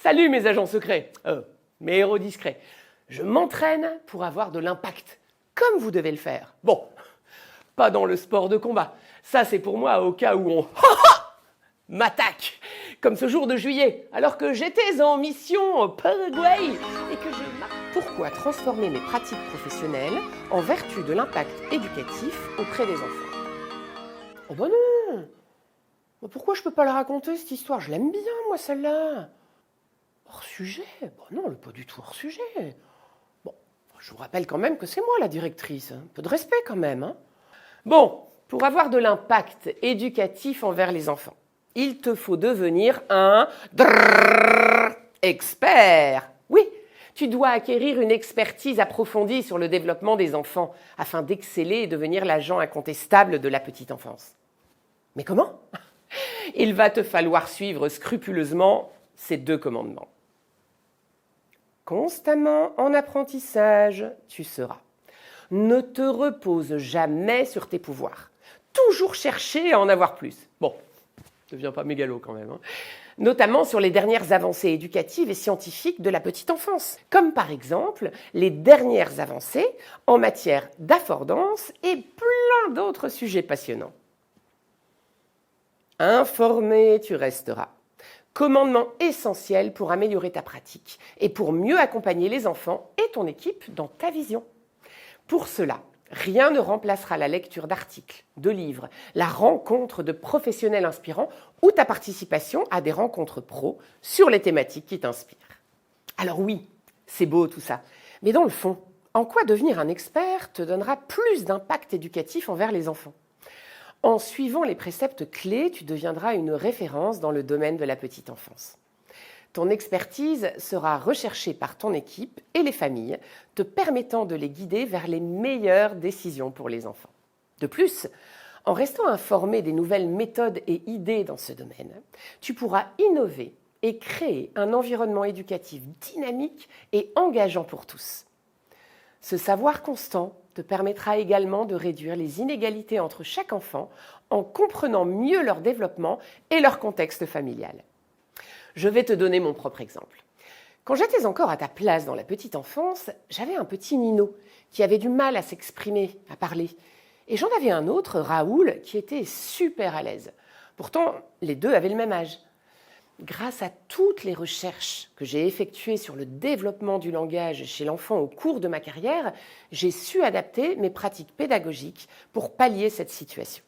Salut mes agents secrets, mes héros discrets. Je m'entraîne pour avoir de l'impact, comme vous devez le faire. Bon, pas dans le sport de combat. Ça, c'est pour moi au cas où on m'attaque, comme ce jour de juillet, alors que j'étais en mission au Paraguay et que j'ai... Pourquoi transformer mes pratiques professionnelles en vertu de l'impact éducatif auprès des enfants? Oh bah non! Pourquoi je peux pas la raconter, cette histoire? Je l'aime bien, moi, celle-là. Hors sujet? Bah non, elle n'est pas du tout hors sujet. Bon, je vous rappelle quand même que c'est moi la directrice. Un peu de respect quand même. Hein. Bon, pour avoir de l'impact éducatif envers les enfants, il te faut devenir un expert. Oui, tu dois acquérir une expertise approfondie sur le développement des enfants afin d'exceller et devenir l'agent incontestable de la petite enfance. Mais comment? Il va te falloir suivre scrupuleusement ces 2 commandements. Constamment en apprentissage, tu seras. Ne te repose jamais sur tes pouvoirs. Toujours chercher à en avoir plus. Bon, ne deviens pas mégalo quand même. Hein. Notamment sur les dernières avancées éducatives et scientifiques de la petite enfance. Comme par exemple les dernières avancées en matière d'affordance et plein d'autres sujets passionnants. Informé, tu resteras. Commandement essentiel pour améliorer ta pratique et pour mieux accompagner les enfants et ton équipe dans ta vision. Pour cela, rien ne remplacera la lecture d'articles, de livres, la rencontre de professionnels inspirants ou ta participation à des rencontres pro sur les thématiques qui t'inspirent. Alors oui, c'est beau tout ça, mais dans le fond, en quoi devenir un expert te donnera plus d'impact éducatif envers les enfants? En suivant les préceptes clés, tu deviendras une référence dans le domaine de la petite enfance. Ton expertise sera recherchée par ton équipe et les familles, te permettant de les guider vers les meilleures décisions pour les enfants. De plus, en restant informé des nouvelles méthodes et idées dans ce domaine, tu pourras innover et créer un environnement éducatif dynamique et engageant pour tous. Ce savoir constant te permettra également de réduire les inégalités entre chaque enfant en comprenant mieux leur développement et leur contexte familial. Je vais te donner mon propre exemple. Quand j'étais encore à ta place dans la petite enfance, j'avais un petit Nino qui avait du mal à s'exprimer, à parler. Et j'en avais un autre, Raoul, qui était super à l'aise. Pourtant, les 2 avaient le même âge. Grâce à toutes les recherches que j'ai effectuées sur le développement du langage chez l'enfant au cours de ma carrière, j'ai su adapter mes pratiques pédagogiques pour pallier cette situation.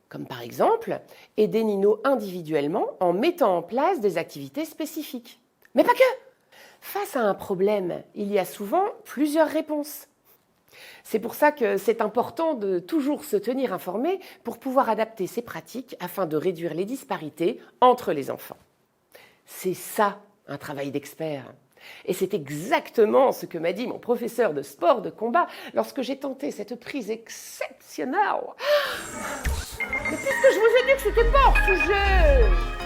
Comme par exemple, aider Nino individuellement en mettant en place des activités spécifiques. Mais pas que! Face à un problème, il y a souvent plusieurs réponses. C'est pour ça que c'est important de toujours se tenir informé pour pouvoir adapter ses pratiques afin de réduire les disparités entre les enfants. C'est ça, un travail d'expert. Et c'est exactement ce que m'a dit mon professeur de sport de combat lorsque j'ai tenté cette prise exceptionnelle. Mais puisque je vous ai dit que c'était pas hors sujet!